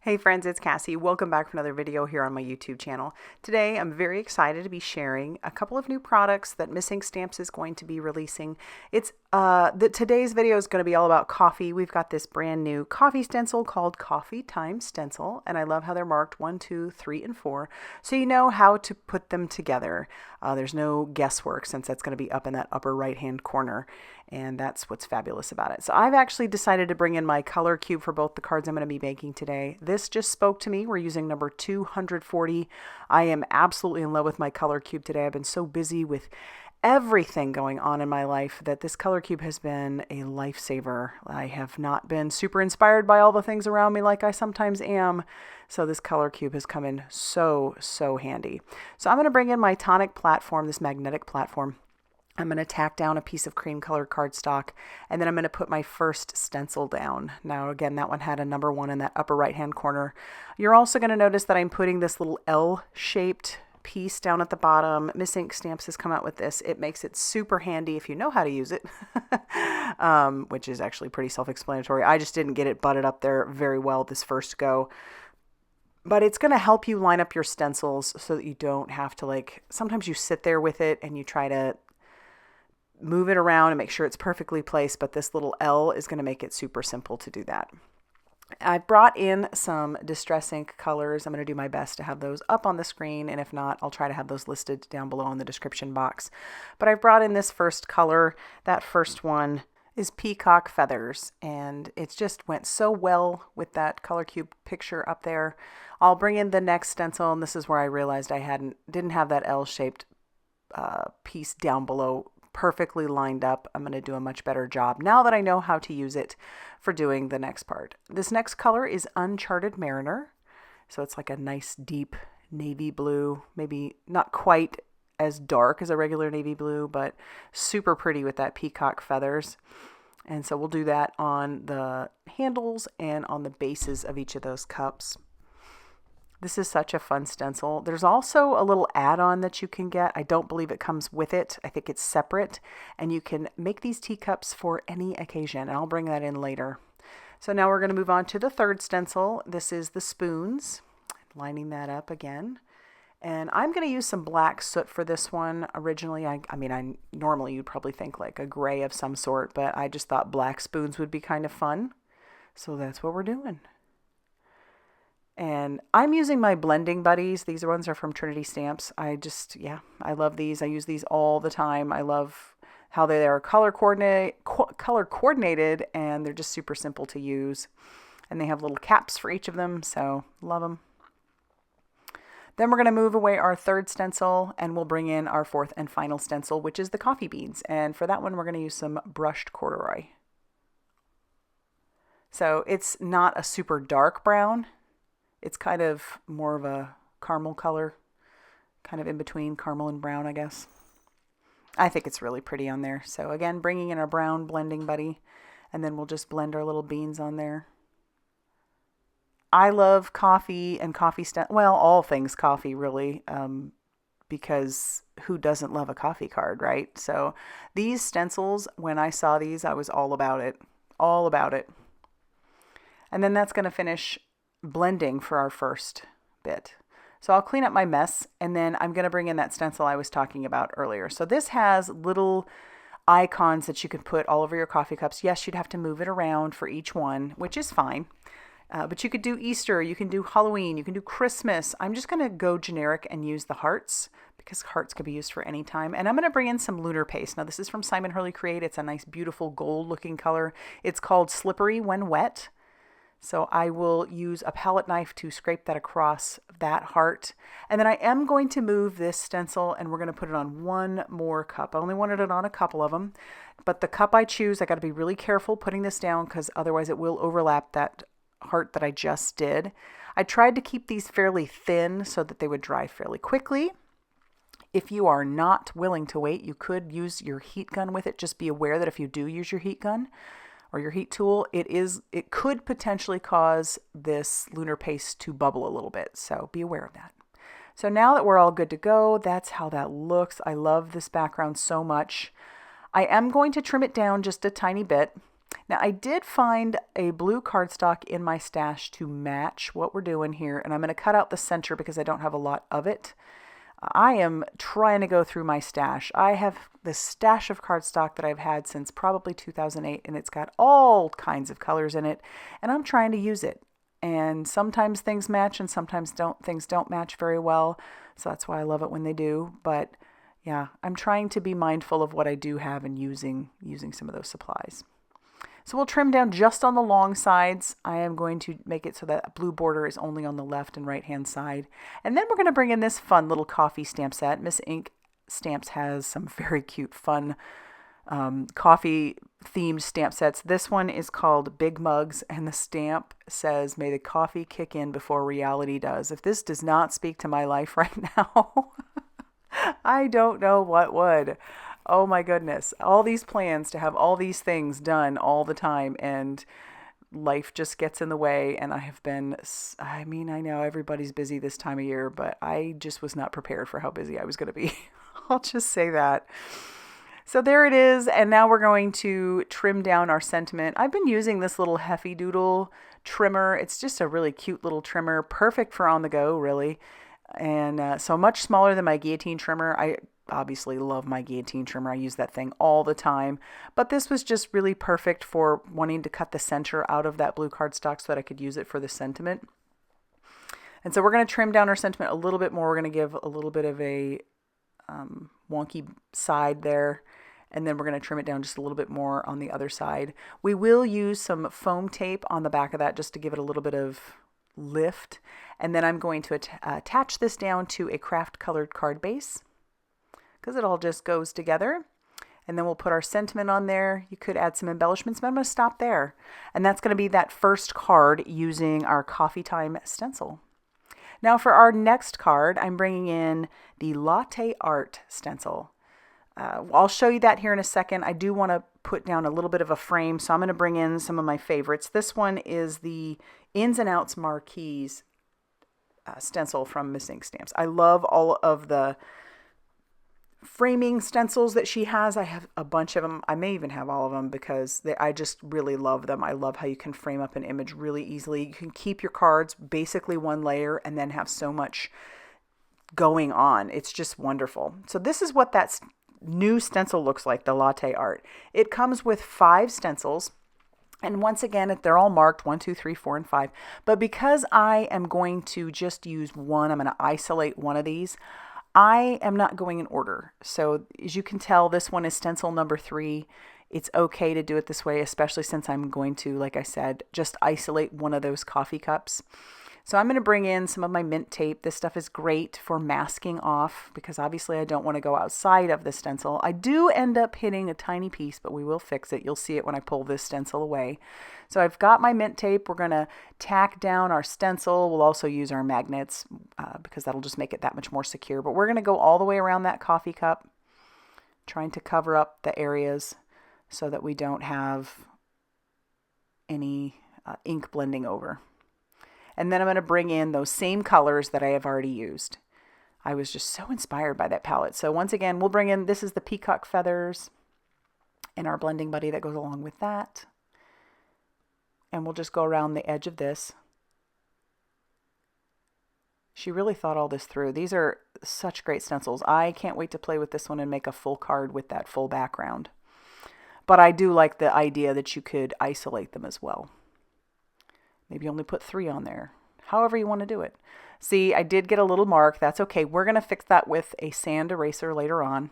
Hey friends, it's Cassie. Welcome back for another video here on my YouTube channel. Today I'm very excited to be sharing a couple of new products that Missing Stamps is going to be releasing. Today's video is going to be all about coffee. We've got this brand new coffee stencil called Coffee Time Stencil, and I love how they're marked 1, 2, 3, and 4, so you know how to put them together. There's no guesswork since that's going to be up in that upper right hand corner, and that's what's fabulous about it. So I've actually decided to bring in my color cube for both the cards I'm going to be making today. This just spoke to me. We're using number 240. I am absolutely in love with my color cube today. I've been so busy with everything going on in my life that this color cube has been a lifesaver. I have not been super inspired by all the things around me like I sometimes am. So this color cube has come in so handy. So I'm going to bring in my Tonic platform, this magnetic platform. I'm going to tack down a piece of cream colored cardstock, and then I'm going to put my first stencil down. Now again, that one had a number 1 in that upper right hand corner. You're also going to notice that I'm putting this little L-shaped piece down at the bottom. Missing Stamps has come out with this. It makes it super handy if you know how to use it, which is actually pretty self-explanatory. I just didn't get it butted up there very well this first go. But it's going to help you line up your stencils so that you don't have to, sometimes you sit there with it and you try to move it around and make sure it's perfectly placed, but this little L is going to make it super simple to do that. I brought in some Distress ink colors. I'm going to do my best to have those up on the screen, and if not, I'll try to have those listed down below in the description box. But I brought in this first color. That first one is Peacock Feathers, and it just went so well with that color cube picture up there. I'll bring in the next stencil, and this is where I realized I didn't have that L-shaped piece down below perfectly lined up. I'm going to do a much better job now that I know how to use it for doing the next part. This next color is Uncharted Mariner. So it's like a nice deep navy blue, maybe not quite as dark as a regular navy blue, but super pretty with that peacock feathers. And so we'll do that on the handles and on the bases of each of those cups. This is such a fun stencil. There's also a little add-on that you can get. I don't believe it comes with it. I think it's separate. And you can make these teacups for any occasion. And I'll bring that in later. So now we're going to move on to the third stencil. This is the spoons. Lining that up again. And I'm going to use some black soot for this one. Originally, I normally you'd probably think like a gray of some sort, but I just thought black spoons would be kind of fun. So that's what we're doing. And I'm using my blending buddies. These ones are from Trinity Stamps. I love these. I use these all the time. I love how they are color coordinated, and they're just super simple to use. And they have little caps for each of them, so love them. Then we're going to move away our third stencil, and we'll bring in our fourth and final stencil, which is the coffee beans. And for that one, we're going to use some brushed corduroy. So it's not a super dark brown. It's kind of more of a caramel color, kind of in between caramel and brown, I guess. I think it's really pretty on there. So again, bringing in our brown blending buddy, and then we'll just blend our little beans on there. I love coffee and all things coffee really, because who doesn't love a coffee card, right? So these stencils, when I saw these, I was all about it. And then that's going to finish blending for our first bit. So I'll clean up my mess, and then I'm going to bring in that stencil I was talking about earlier. So this has little icons that you can put all over your coffee cups. Yes, you'd have to move it around for each one, which is fine. But you could do Easter, you can do Halloween, you can do Christmas. I'm just going to go generic and use the hearts, because hearts could be used for any time. And I'm going to bring in some lunar paste. Now this is from Simon Hurley Create. It's a nice, beautiful gold looking color. It's called Slippery When Wet. So I will use a palette knife to scrape that across that heart. And then I am going to move this stencil, and we're going to put it on one more cup. I only wanted it on a couple of them, but the cup I choose, I got to be really careful putting this down, because otherwise it will overlap that heart that I just did. I tried to keep these fairly thin so that they would dry fairly quickly. If you are not willing to wait, you could use your heat gun with it. Just be aware that if you do use your heat gun or your heat tool, it could potentially cause this lunar paste to bubble a little bit. So be aware of that. So now that we're all good to go, that's how that looks. I love this background so much. I am going to trim it down just a tiny bit. Now I did find a blue cardstock in my stash to match what we're doing here, and I'm going to cut out the center because I don't have a lot of it. I am trying to go through my stash. I have this stash of cardstock that I've had since probably 2008, and it's got all kinds of colors in it, and I'm trying to use it. And sometimes things match and sometimes things don't match very well, so that's why I love it when they do. But yeah, I'm trying to be mindful of what I do have and using some of those supplies. So we'll trim down just on the long sides. I am going to make it so that blue border is only on the left and right hand side. And then we're going to bring in this fun little coffee stamp set. Miss Ink Stamps has some very cute, fun coffee themed stamp sets. This one is called Big Mugs, and the stamp says, "May the coffee kick in before reality does." If this does not speak to my life right now, I don't know what would. Oh my goodness. All these plans to have all these things done all the time, and life just gets in the way. And I know everybody's busy this time of year, but I just was not prepared for how busy I was going to be. I'll just say that. So there it is. And now we're going to trim down our sentiment. I've been using this little Heffy Doodle trimmer. It's just a really cute little trimmer, perfect for on the go, really. And so much smaller than my guillotine trimmer. I obviously love my guillotine trimmer. I use that thing all the time. But this was just really perfect for wanting to cut the center out of that blue cardstock so that I could use it for the sentiment. And so we're going to trim down our sentiment a little bit more. We're going to give a little bit of a wonky side there. And then we're going to trim it down just a little bit more on the other side. We will use some foam tape on the back of that just to give it a little bit of lift. And then I'm going to attach this down to a craft colored card base, because it all just goes together. And then we'll put our sentiment on there. You could add some embellishments, but I'm going to stop there. And that's going to be that first card using our Coffee Time stencil. Now for our next card, I'm bringing in the Latte Art stencil. I'll show you that here in a second. I do want to put down a little bit of a frame, so I'm going to bring in some of my favorites. This one is the Ins and Outs Marquise stencil from Miss Ink Stamps. I love all of the framing stencils that she has. I have a bunch of them. I may even have all of them because I just really love them. I love how you can frame up an image really easily. You can keep your cards basically one layer and then have so much going on. It's just wonderful. So this is what that new stencil looks like, the Latte Art. It comes with 5 stencils. And once again, they're all marked 1, 2, 3, 4, and 5. But because I am going to just use one, I'm going to isolate one of these. I am not going in order. So as you can tell, this one is stencil number 3. It's okay to do it this way, especially since I'm going to, like I said, just isolate one of those coffee cups. So I'm going to bring in some of my mint tape. This stuff is great for masking off because obviously I don't want to go outside of the stencil. I do end up hitting a tiny piece, but we will fix it. You'll see it when I pull this stencil away. So I've got my mint tape. We're going to tack down our stencil. We'll also use our magnets because that'll just make it that much more secure. But we're going to go all the way around that coffee cup, trying to cover up the areas so that we don't have any ink blending over. And then I'm going to bring in those same colors that I have already used. I was just so inspired by that palette. So once again, we'll bring in, this is the peacock feathers and our blending buddy that goes along with that. And we'll just go around the edge of this. She really thought all this through. These are such great stencils. I can't wait to play with this one and make a full card with that full background. But I do like the idea that you could isolate them as well. Maybe only put 3 on there. However you want to do it. See, I did get a little mark. That's okay. We're going to fix that with a sand eraser later on.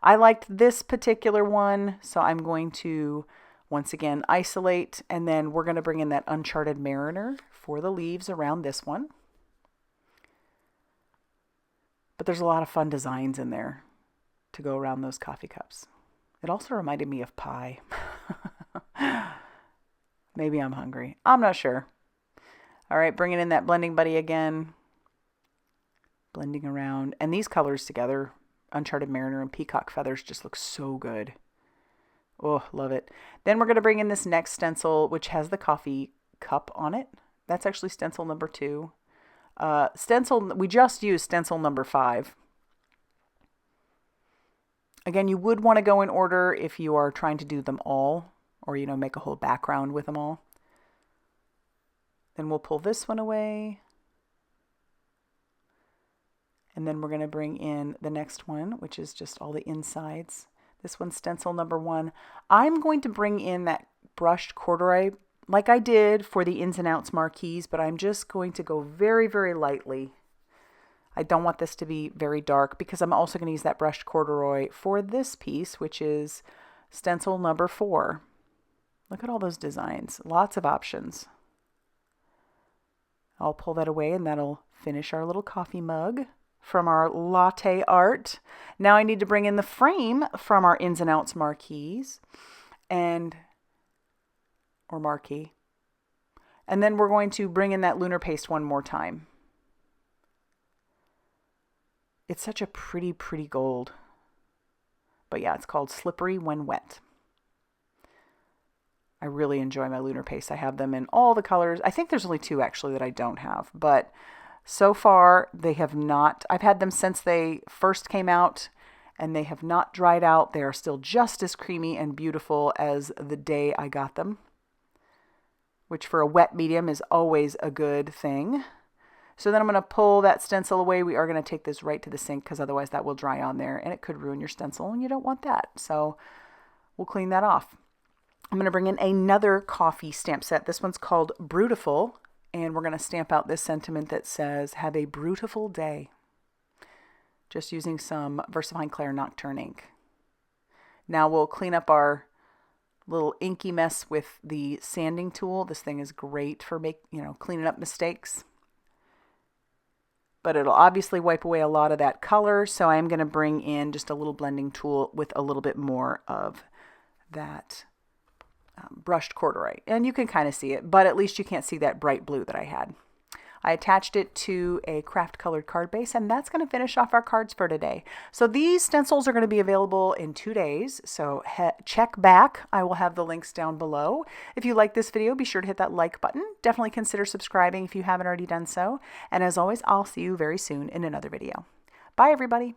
I liked this particular one, so I'm going to, once again, isolate. And then we're going to bring in that Uncharted Mariner for the leaves around this one. But there's a lot of fun designs in there to go around those coffee cups. It also reminded me of pie. Maybe I'm hungry. I'm not sure. All right, bringing in that blending buddy again. Blending around. And these colors together, Uncharted Mariner and Peacock Feathers, just look so good. Oh, love it. Then we're going to bring in this next stencil, which has the coffee cup on it. That's actually stencil number 2. We just used stencil number 5. Again, you would want to go in order if you are trying to do them all, or, you know, make a whole background with them all. Then we'll pull this one away. And then we're going to bring in the next one, which is just all the insides. This one's stencil number 1. I'm going to bring in that brushed corduroy like I did for the ins and outs marquees, but I'm just going to go very, very lightly. I don't want this to be very dark because I'm also going to use that brushed corduroy for this piece, which is stencil number 4. Look at all those designs. Lots of options. I'll pull that away and that'll finish our little coffee mug from our latte art. Now I need to bring in the frame from our ins and outs marquees or marquee. And then we're going to bring in that lunar paste one more time. It's such a pretty, pretty gold. But yeah, it's called Slippery When Wet. I really enjoy my lunar paste. I have them in all the colors. I think there's only 2 actually that I don't have, but so far they have not. I've had them since they first came out and they have not dried out. They are still just as creamy and beautiful as the day I got them, which for a wet medium is always a good thing. So then I'm going to pull that stencil away. We are going to take this right to the sink because otherwise that will dry on there and it could ruin your stencil and you don't want that. So we'll clean that off. I'm going to bring in another coffee stamp set. This one's called Brutiful, and we're going to stamp out this sentiment that says, have a brutiful day. Just using some VersaFine Clair Nocturne ink. Now we'll clean up our little inky mess with the sanding tool. This thing is great for cleaning up mistakes. But it'll obviously wipe away a lot of that color, so I'm going to bring in just a little blending tool with a little bit more of that brushed corduroy. And you can kind of see it, but at least you can't see that bright blue that I had. I attached it to a craft colored card base, and that's going to finish off our cards for today. So these stencils are going to be available in 2 days, so check back. I will have the links down below. If you like this video, be sure to hit that like button. Definitely consider subscribing if you haven't already done so. And as always, I'll see you very soon in another video. Bye, everybody.